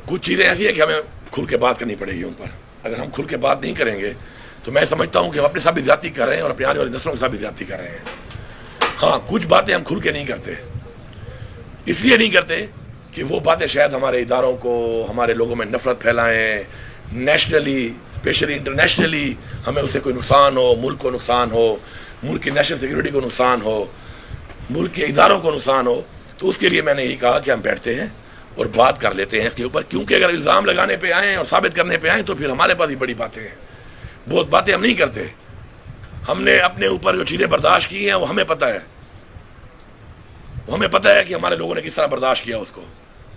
کچھ چیزیں ایسی ہیں کہ ہمیں کھل کے بات کرنی پڑے گی ان پر. اگر ہم کھل کے بات نہیں کریں گے تو میں سمجھتا ہوں کہ ہم اپنے ساتھ بھی زیادتی کر رہے ہیں اور اپنے آنے والی نسلوں کے ساتھ بھی زیادتی کر رہے ہیں. ہاں کچھ باتیں ہم کھل کے نہیں کرتے, اس لیے نہیں کرتے کہ وہ باتیں شاید ہمارے اداروں کو, ہمارے لوگوں میں نفرت پھیلائیں, نیشنلی اسپیشلی انٹرنیشنلی ہمیں اس سے کوئی نقصان ہو, ملک کو نقصان ہو, ملک کی نیشنل سیکورٹی کو نقصان ہو, ملک کے اداروں کو نقصان ہو. تو اس کے لیے میں نے یہی کہا کہ ہم بیٹھتے ہیں اور بات کر لیتے ہیں اس کے اوپر, کیونکہ اگر الزام لگانے پہ آئیں اور ثابت کرنے پہ آئیں تو پھر ہمارے پاس ہی بڑی باتیں ہیں. بہت باتیں ہم نہیں کرتے, ہم نے اپنے اوپر جو چیزیں برداشت کی ہیں وہ ہمیں پتہ ہے, وہ ہمیں پتہ ہے کہ ہمارے لوگوں نے کس طرح برداشت کیا اس کو,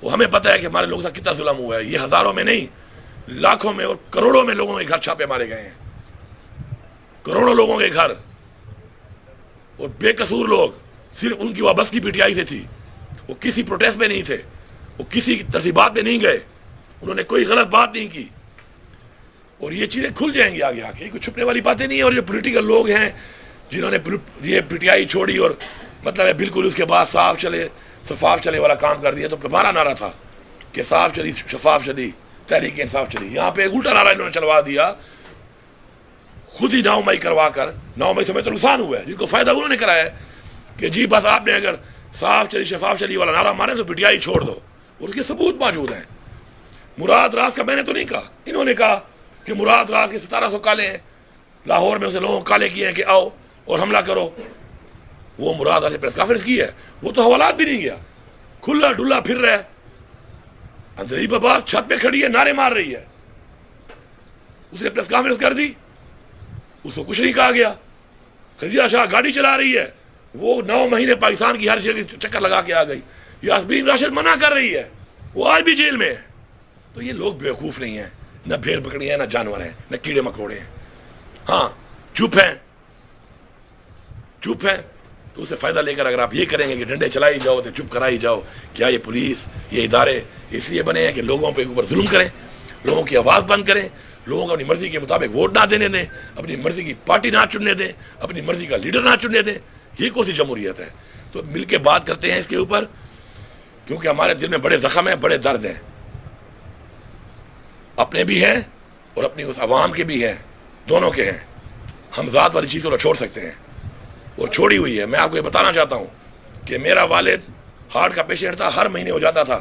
وہ ہمیں پتہ ہے کہ ہمارے لوگوں سے کتنا ظلم ہوا ہے. یہ ہزاروں میں نہیں, لاکھوں میں اور کروڑوں میں لوگوں کے گھر چھاپے مارے گئے ہیں, کروڑوں لوگوں کے گھر, اور بے قصور لوگ, صرف ان کی وابستگی پی ٹی آئی سے تھی. وہ کسی پروٹیسٹ میں نہیں تھے, وہ کسی ترتیبات میں نہیں گئے, انہوں نے کوئی غلط بات نہیں کی. اور یہ چیزیں کھل جائیں گی آگے آ کے, کوئی چھپنے والی باتیں نہیں ہیں. اور جو پولیٹیکل لوگ ہیں جنہوں نے یہ پی ٹی آئی چھوڑی اور مطلب ہے بالکل اس کے بعد صاف چلے شفاف چلے والا کام کر دیا, تو ہمارا نعرہ تھا کہ صاف چلی شفاف چلی تحریک انصاف چلی. یہاں پہ ایک الٹا نعرہ انہوں نے چلوا دیا, خود ہی 9 مئی کروا کر. 9 مئی سے میں تو نقصان ہوا ہے, جن کو فائدہ انہوں نے کرایا ہے کہ جی بس آپ نے اگر صاف چلی شفاف چلی والا نعرہ مارے تو پی ٹی آئی چھوڑ دو, اور اس کے ثبوت موجود ہیں. مراد راز کا میں نے تو نہیں کہا, انہوں نے کہا کہ مراد راز کے 1700 کالے ہیں, لاہور میں اسے لوگوں کو کالے کیے ہیں کہ آؤ اور حملہ کرو. وہ مراد راز نے پریس کانفرنس کی ہے, وہ تو حوالات بھی نہیں گیا, کھلا ڈلا پھر رہا ہے. اندریب عباس چھت پہ کھڑی ہے, نعرے مار رہی ہے, اس نے پریس کانفرنس کر دی, اس کو کچھ نہیں کہا گیا. خدیجہ شاہ گاڑی چلا رہی ہے, وہ 9 مہینے پاکستان کی ہر جگہ چکر لگا کے آ گئی. یاسمین راشد منع کر رہی ہے, وہ آج بھی جیل میں ہے. تو یہ لوگ بیوقوف نہیں ہیں, نہ بھیڑ بکری ہیں, نہ جانور ہیں, نہ کیڑے مکوڑے ہیں. ہاں چپ ہیں, چپ ہیں. تو اسے فائدہ لے کر اگر آپ یہ کریں گے کہ ڈنڈے چلائی جاؤ تو چپ کرائی جاؤ, کیا یہ پولیس یہ ادارے اس لیے بنے ہیں کہ لوگوں پہ اوپر ظلم کریں, لوگوں کی آواز بند کریں, لوگوں کو اپنی مرضی کے مطابق ووٹ نہ دینے دیں, اپنی مرضی کی پارٹی نہ چننے دیں, اپنی مرضی کا لیڈر نہ چننے دیں. یہ کون سی جمہوریت ہے؟ تو مل کے بات کرتے ہیں اس کے اوپر, کیونکہ ہمارے دل میں بڑے زخم ہیں, بڑے درد ہیں, اپنے بھی ہیں اور اپنی اس عوام کے بھی ہیں, دونوں کے ہیں. ہم ذات والی چیزوں کو چھوڑ سکتے ہیں اور چھوڑی ہوئی ہے. میں آپ کو یہ بتانا چاہتا ہوں کہ میرا والد ہارٹ کا پیشنٹ تھا, ہر مہینے ہو جاتا تھا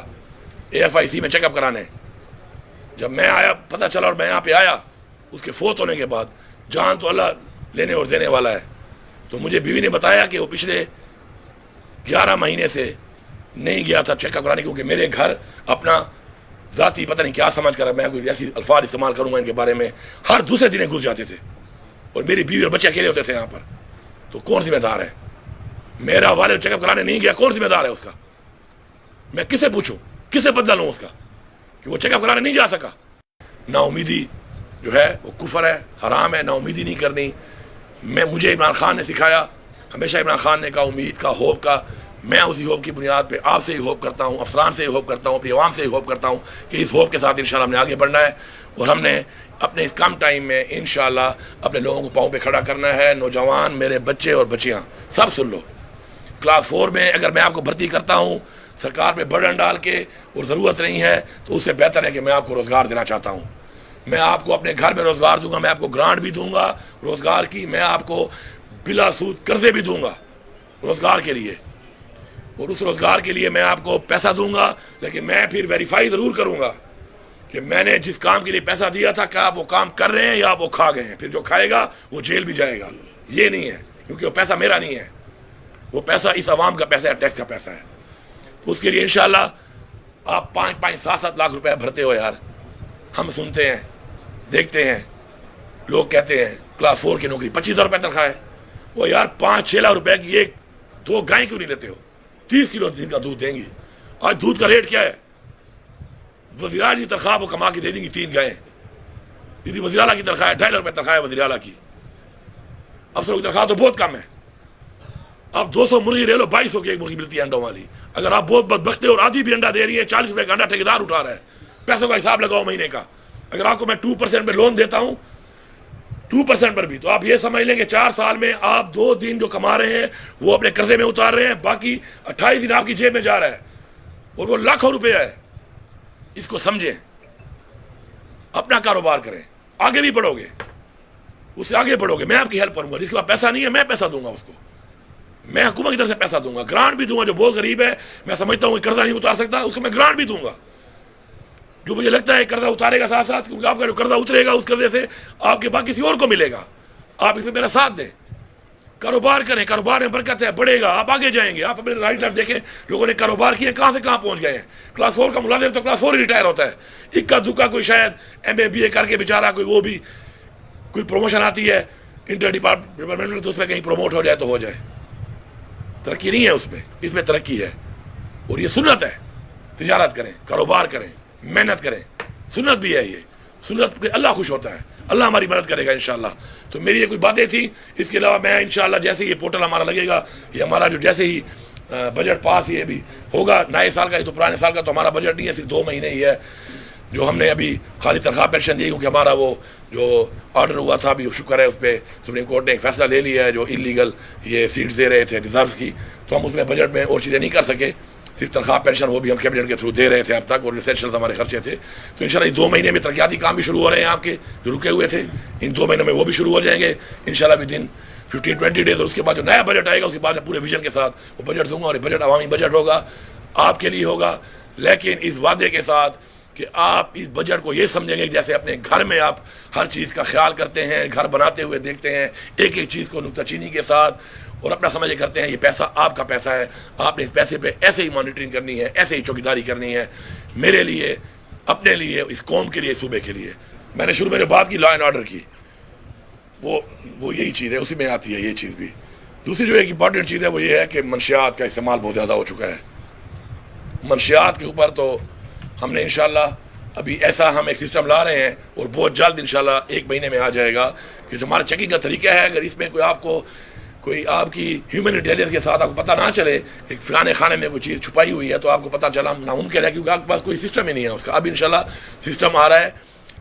AFIC میں چیک اپ کرانے. جب میں آیا پتہ چلا اور میں یہاں پہ آیا اس کے فوت ہونے کے بعد, جان تو اللہ لینے اور دینے والا ہے, تو مجھے بیوی نے بتایا کہ وہ پچھلے 11 مہینے سے نہیں گیا تھا چیک اپ کرانے, کیونکہ میرے گھر اپنا ذاتی پتہ نہیں کیا سمجھ کر, میں کوئی ایسی الفاظ استعمال کروں گا ان کے بارے میں, ہر دوسرے دن گھس جاتے تھے اور میری بیوی اور بچے اکیلے ہوتے تھے یہاں پر. تو کون ذمہ دار ہے؟ میرا والد چیک اپ کرانے نہیں گیا, کون ذمہ دار ہے اس کا؟ میں کسے پوچھوں, کسے بدلہ لوں اس کا کہ وہ چیک اپ کرانے نہیں جا سکا؟ نا امیدی جو ہے وہ کفر ہے, حرام ہے, نا امیدی نہیں کرنی. مجھے عمران خان نے سکھایا, ہمیشہ عمران خان نے کہا امید کا, ہوپ کا. میں اسی ہوپ کی بنیاد پہ آپ سے ہی ہوپ کرتا ہوں, افسران سے ہی ہوپ کرتا ہوں, اپنی عوام سے ہی ہوپ کرتا ہوں کہ اس ہوپ کے ساتھ انشاءاللہ ہم نے آگے بڑھنا ہے, اور ہم نے اپنے اس کم ٹائم میں انشاءاللہ اپنے لوگوں کو پاؤں پہ کھڑا کرنا ہے. نوجوان, میرے بچے اور بچیاں سب سن لو, کلاس 4 میں اگر میں آپ کو بھرتی کرتا ہوں سرکار پہ برڈن ڈال کے اور ضرورت نہیں ہے, تو اس سے بہتر ہے کہ میں آپ کو روزگار دینا چاہتا ہوں. میں آپ کو اپنے گھر میں روزگار دوں گا, میں آپ کو گرانٹ بھی دوں گا روزگار کی, میں آپ کو بلا سود قرضے بھی دوں گا روزگار کے لیے, اور اس روزگار کے لیے میں آپ کو پیسہ دوں گا, لیکن میں پھر ویریفائی ضرور کروں گا کہ میں نے جس کام کے لیے پیسہ دیا تھا کیا آپ وہ کام کر رہے ہیں یا آپ وہ کھا گئے ہیں. پھر جو کھائے گا وہ جیل بھی جائے گا. یہ نہیں ہے, کیونکہ وہ پیسہ میرا نہیں ہے, وہ پیسہ اس عوام کا پیسہ ہے, ٹیکس کا پیسہ ہے. اس کے لیے انشاءاللہ آپ 5-5, 7-7 لاکھ روپے بھرتے ہو یار. ہم سنتے ہیں, دیکھتے ہیں, لوگ کہتے ہیں کلاس 4 کی نوکری 25,000 روپے تنخواہ ہے. وہ یار 5-6 لاکھ روپے کی 1-2 گائیں کیوں نہیں لیتے ہو؟ 30 کلو دن کا دودھ دیں گی. آج دودھ کا ریٹ کیا ہے؟ وزیر اعلیٰ کی تنخواہ وہ کما کے دے دیں گی 3 گائیں. دیدی وزیر اعلیٰ کی تنخواہ ہے 2.5 لاکھ روپے تنخواہ ہے وزیر اعلیٰ کی. افسروں کی تنخواہ تو بہت کم ہے. اب 200 مرغی لے لو, 2200 کی ایک مرغی ملتی ہے انڈوں والی. اگر آپ بہت بدبخت اور آدھی بھی انڈا دے رہی ہے, 40 روپے کا انڈا ٹھیکیدار اٹھا رہا ہے. پیسوں کا حساب لگاؤ مہینے کا. اگر آپ کو میں 2% پہ لون دیتا ہوں, 2% پر بھی, تو آپ یہ سمجھ لیں کہ 4 سال میں آپ 2 دن جو کما رہے ہیں وہ اپنے قرضے میں اتار رہے ہیں, باقی 28 دن آپ کی جیب میں جا رہا ہے, اور وہ لاکھوں روپے ہے. اس کو سمجھیں، اپنا کاروبار کریں، آگے بھی بڑھو گے، اس سے آگے بڑھو گے، میں آپ کی ہیلپ کروں گا. جس کے پاس پیسہ نہیں ہے میں پیسہ دوں گا اس کو، میں حکومت کی طرف سے پیسہ دوں گا، گرانٹ بھی دوں گا. جو بہت غریب ہے میں سمجھتا ہوں کہ قرضہ نہیں اتار سکتا، اس کو میں گرانٹ بھی دوں گا. جو مجھے لگتا ہے قرضہ اتارے گا ساتھ ساتھ، کیونکہ آپ کا جو قرضہ اترے گا اس قرضے سے آپ کے بعد کسی اور کو ملے گا. آپ اس میں میرا ساتھ دیں، کاروبار کریں، کاروبار میں برکت ہے، بڑھے گا، آپ آگے جائیں گے. آپ اپنے رائٹ لیفٹ دیکھیں، لوگوں نے کاروبار کیے کہاں سے کہاں پہنچ گئے ہیں. کلاس 4 کا ملازم تو کلاس 4 ہی ریٹائر ہوتا ہے، اکا دکا کوئی شاید MA BA کر کے بیچارہ کوئی وہ بھی کوئی پروموشن آتی ہے انٹر ڈپارٹمنٹ میں تو اس میں کہیں پروموٹ ہو جائے تو ہو جائے. ترقی نہیں ہے اس میں، اس میں ترقی ہے. اور یہ سنت ہے، تجارت کریں، کاروبار کریں، محنت کریں، سنت بھی ہے. یہ سنت پہ اللہ خوش ہوتا ہے، اللہ ہماری مدد کرے گا انشاءاللہ. تو میری یہ کوئی باتیں تھیں. اس کے علاوہ میں انشاءاللہ جیسے یہ پورٹل ہمارا لگے گا، یہ ہمارا جو جیسے ہی بجٹ پاس یہ بھی ہوگا نئے سال کا، یہ تو پرانے سال کا تو ہمارا بجٹ نہیں ہے، صرف 2 مہینے ہی ہے جو ہم نے ابھی خالی تنخواہ پینشن دی، کیونکہ ہمارا وہ جو آرڈر ہوا تھا ابھی شکر ہے اس پہ سپریم کورٹ نے ایک فیصلہ لے لیا ہے. جو انلیگل یہ سیٹس دے رہے تھے ریزروس کی، تو ہم اس میں بجٹ میں اور چیزیں نہیں کر سکے، صرف تنخواہ پینشن وہ بھی ہم کیبنٹ کے تھرو دے رہے تھے اب تک، اور ریسیشنز ہمارے خرچے تھے. تو انشاءاللہ اس 2 مہینے میں ترقیاتی کام بھی شروع ہو رہے ہیں آپ کے جو رکے ہوئے تھے، ان 2 مہینوں میں وہ بھی شروع ہو جائیں گے انشاءاللہ بھی دن 15-20 ڈیز. اور اس کے بعد جو نیا بجٹ آئے گا اس کے بعد میں پورے ویژن کے ساتھ وہ بجٹ دوں گا. اور یہ بجٹ عوامی بجٹ ہوگا، آپ کے لیے ہوگا، لیکن اس وعدے کے ساتھ کہ آپ اس بجٹ کو یہ سمجھیں گے کہ جیسے اپنے گھر میں آپ ہر چیز کا خیال کرتے ہیں، گھر بناتے ہوئے دیکھتے ہیں ایک ایک چیز کو نکتہ چینی کے ساتھ، اور اپنا سمجھ کرتے ہیں یہ پیسہ آپ کا پیسہ ہے، آپ نے اس پیسے پہ ایسے ہی مانیٹرنگ کرنی ہے، ایسے ہی چوکیداری کرنی ہے، میرے لیے، اپنے لیے، اس قوم کے لیے، صوبے کے لیے. میں نے شروع میں جو بات کی لا اینڈ آرڈر کی، وہ یہی چیز ہے، اسی میں آتی ہے یہ چیز بھی. دوسری جو ایک امپورٹنٹ چیز ہے وہ یہ ہے کہ منشیات کا استعمال بہت زیادہ ہو چکا ہے. منشیات کے اوپر تو ہم نے انشاءاللہ ابھی ایسا ہم ایک سسٹم لا رہے ہیں، اور بہت جلد انشاءاللہ 1 مہینے میں آ جائے گا کہ جو ہمارا چیکنگ کا طریقہ ہے، اگر اس میں کوئی آپ کی ہیومن انٹیلیجنس کے ساتھ آپ کو پتہ نہ چلے کہ فلانے خانے میں کوئی چیز چھپائی ہوئی ہے، تو آپ کو پتہ چلا ناممکن ہے، کیونکہ آپ کے پاس کوئی سسٹم ہی نہیں ہے اس کا. اب انشاءاللہ سسٹم آ رہا ہے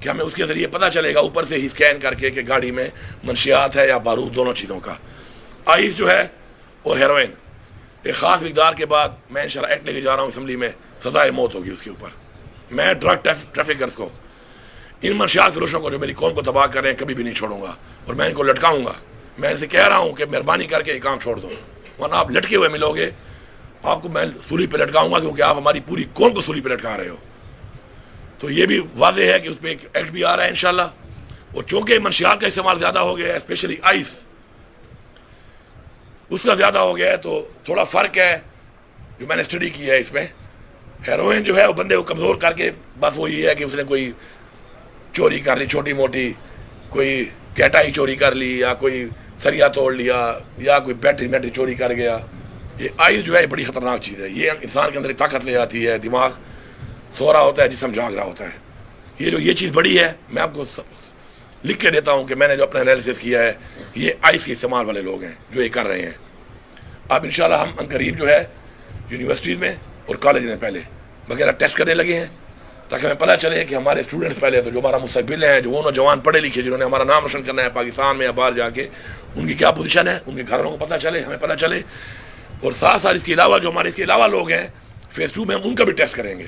کہ ہمیں اس کے ذریعے پتہ چلے گا اوپر سے ہی اسکین کر کے کہ گاڑی میں منشیات ہے یا بارود، دونوں چیزوں کا. آئس جو ہے اور ہیروئن، ایک خاص مقدار کے بعد میں انشاءاللہ ایکٹ لے کے جا رہا ہوں اسمبلی میں، سزائے موت ہوگی اس کے اوپر. میں ڈرگ ٹریفکرز کو، ان منشیات فروشوں کو جو میری قوم کو تباہ کر رہے ہیں کبھی بھی نہیں چھوڑوں گا، اور میں ان کو لٹکاؤں گا. میں ان سے کہہ رہا ہوں کہ مہربانی کر کے یہ کام چھوڑ دو، ورنہ آپ لٹکے ہوئے ملو گے. آپ کو میں سولی پہ لٹکاؤں گا، کیونکہ آپ ہماری پوری قوم کو سولی پہ لٹکا رہے ہو. تو یہ بھی واضح ہے کہ اس پہ ایک ایکٹ بھی آ رہا ہے انشاءاللہ. اور چونکہ منشیات کا استعمال زیادہ ہو گیا ہے، اسپیشلی آئس اس کا زیادہ ہو گیا ہے، تو تھوڑا فرق ہے جو میں نے اسٹڈی کی ہے اس میں. ہیروئن جو ہے وہ بندے کو کمزور کر کے بس وہی ہے کہ اس نے کوئی چوری کر لی چھوٹی موٹی، کوئی کیٹا ہی چوری کر لی، یا کوئی سریا توڑ لیا، یا کوئی بیٹری چوری کر گیا. یہ آئس جو ہے بڑی خطرناک چیز ہے. یہ انسان کے اندر طاقت لے آتی ہے، دماغ سو رہا ہوتا ہے، جسم جاگ رہا ہوتا ہے. یہ چیز بڑی ہے. میں آپ کو لکھ کے دیتا ہوں کہ میں نے جو اپنا انالیسس کیا ہے، یہ آئس کے استعمال والے لوگ ہیں جو یہ کر رہے ہیں. اب انشاءاللہ ہم عنقریب جو ہے یونیورسٹیز میں اور کالج میں پہلے وغیرہ ٹیسٹ کرنے لگے ہیں، تاکہ ہمیں پتہ چلے کہ ہمارے اسٹوڈنٹس پہلے تو جو ہمارا مستقبل ہیں، جو وہ نوجوان پڑھے لکھے جنہوں نے ہمارا نام روشن کرنا ہے پاکستان میں یا باہر جا کے، ان کی کیا پوزیشن ہے، ان کے گھر والوں کو پتہ چلے، ہمیں پتہ چلے. اور ساتھ ساتھ اس کے علاوہ جو ہمارے اس کے علاوہ لوگ ہیں فیز 2 میں ہم ان کا بھی ٹیسٹ کریں گے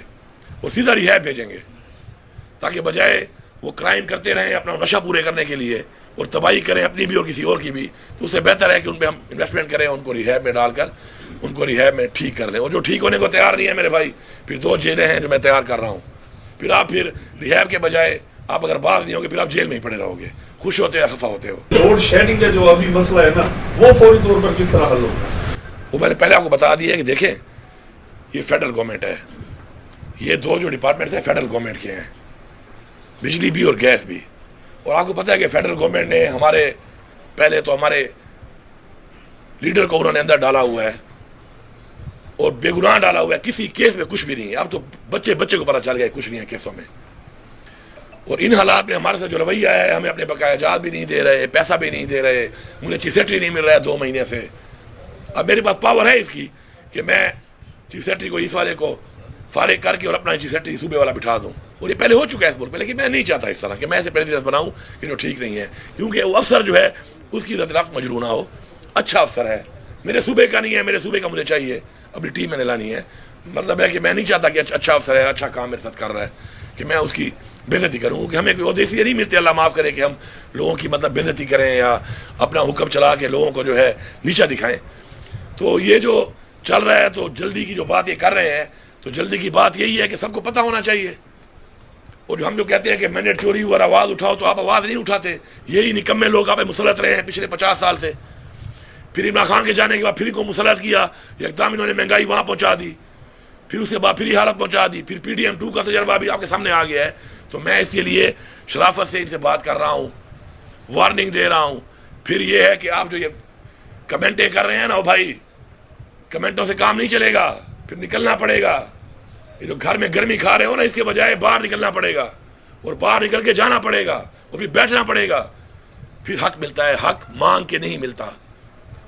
اور سیدھا ریہیب بھیجیں گے، تاکہ بجائے وہ کرائم کرتے رہیں اپنا نشہ پورے کرنے کے لیے اور تباہی کریں اپنی بھی اور کسی اور کی بھی، تو اس سے بہتر ہے کہ ان پہ ہم انویسٹمنٹ کریں، ان کو ریہیب میں ڈال کر ان کو ریہیب میں ٹھیک کر لیں. اور جو ٹھیک ہونے کو تیار نہیں ہے میرے بھائی، پھر 2 جیلیں ہیں جو میں تیار کر رہا ہوں. پھر ریہیب کے بجائے آپ اگر باز نہیں ہوگے پھر آپ جیل میں ہی پڑے رہو گے، خوش ہوتے یا خفا ہوتے ہو. روڈ شیڈنگ کا جو ابھی مسئلہ ہے نا، وہ فوری طور پر کس طرح حل ہوگا؟ وہ میں نے پہلے آپ کو بتا دیا کہ دیکھیں یہ فیڈرل گورنمنٹ ہے، یہ 2 جو ڈپارٹمنٹس ہیں فیڈرل گورنمنٹ کے ہیں، بجلی بھی اور گیس بھی. اور آپ کو پتہ ہے کہ فیڈرل گورنمنٹ نے پہلے تو ہمارے لیڈر کو انہوں نے اندر ڈالا ہوا ہے اور بے گناہ ڈالا ہوا ہے، کسی کیس میں کچھ بھی نہیں ہے. اب تو بچے کو پتہ چل گیا کچھ نہیں ہے کیسوں میں. اور ان حالات میں ہمارے ساتھ جو رویہ ہے، ہمیں اپنے بقایا جات بھی نہیں دے رہے، پیسہ بھی نہیں دے رہے، مجھے چیف سیکرٹری نہیں مل رہا ہے 2 مہینے سے. اب میرے پاس پاور ہے اس کی کہ میں چیف سیکرٹری کو اس والے کو فارغ کر کے اور اپنا چیف سیکرٹری صوبے والا بٹھا دوں. اور یہ پہلے ہو چکا ہے اس ملک میں، لیکن میں نہیں چاہتا اس طرح کہ میں ایسے پریزیڈنٹ بناؤں کہ جو ٹھیک نہیں ہے، کیونکہ وہ افسر جو ہے اس کی عزت رفت مجروح نہ ہو. اچھا افسر ہے، میرے صوبے کا نہیں ہے، میرے صوبے کا مجھے چاہیے، اپنی ٹیم میں نے لانی ہے. مطلب ہے کہ میں نہیں چاہتا کہ اچھا افسر ہے, اچھا کام میرے ساتھ کر رہا ہے, کہ میں اس کی بےزتی کروں, کہ ہمیں کوئی عہدے سے نہیں ملتے, اللہ معاف کرے, کہ ہم لوگوں کی مطلب بےزتی کریں یا اپنا حکم چلا کے لوگوں کو جو ہے نیچا دکھائیں. تو یہ جو چل رہا ہے, تو جلدی کی جو بات یہ کر رہے ہیں, تو جلدی کی بات یہی ہے کہ سب کو پتہ ہونا چاہیے. اور جو ہم جو کہتے ہیں کہ منٹ چوری ہوا آواز اٹھاؤ, تو آپ آواز نہیں اٹھاتے. یہی نکمے لوگ آپ پہ مسلط رہے ہیں پچھلے 50 سال سے. پھر عمران خان کے جانے کے بعد پھر کو مسلط کیا, یکدم انہوں نے مہنگائی وہاں پہنچا دی, پھر اس کے بعد پھر حالت پہنچا دی, پھر پی ڈی ایم 2 کا تجربہ بھی آپ کے سامنے آ گیا ہے. تو میں اس کے لیے شرافت سے ان سے بات کر رہا ہوں, وارننگ دے رہا ہوں. پھر یہ ہے کہ آپ جو یہ کمنٹیں کر رہے ہیں نا بھائی, کمنٹوں سے کام نہیں چلے گا, پھر نکلنا پڑے گا. یہ جو گھر میں گرمی کھا رہے ہو نا, اس کے بجائے باہر نکلنا پڑے گا, اور باہر نکل کے جانا پڑے گا, اور پھر بیٹھنا پڑے گا. پھر حق ملتا ہے, حق مانگ کے نہیں ملتا.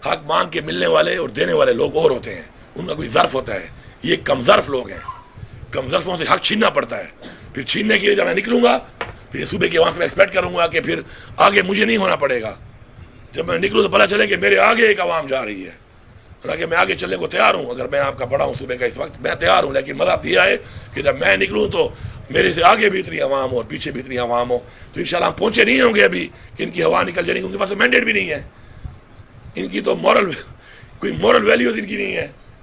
حق مانگ کے ملنے والے اور دینے والے لوگ اور ہوتے ہیں, ان کا کوئی ظرف ہوتا ہے. یہ کم ظرف لوگ ہیں, کم ظرفوں سے حق چھیننا پڑتا ہے. پھر چھیننے کے لیے جب میں نکلوں گا, پھر یہ صوبے کے وہاں سے میں ایکسپیکٹ کروں گا کہ پھر آگے مجھے نہیں ہونا پڑے گا. جب میں نکلوں تو پتہ چلے کہ میرے آگے ایک عوام جا رہی ہے, حالانکہ میں آگے چلنے کو تیار ہوں. اگر میں آپ کا بڑا ہوں صوبے کا اس وقت, میں تیار ہوں. لیکن مزہ یہ ہے کہ جب میں نکلوں تو میرے سے آگے بھی اتنی عوام ہو اور پیچھے بھی اتنی عوام ہو. تو انشاءاللہ ہم پہنچے نہیں ہوں گے ابھی کہ ان کی ہوا نکل جائے گی, ان کے پاس مینڈیٹ بھی نہیں ہے. ان کی تو کوئی مورل ویلیوز ان کی نہیں ہے.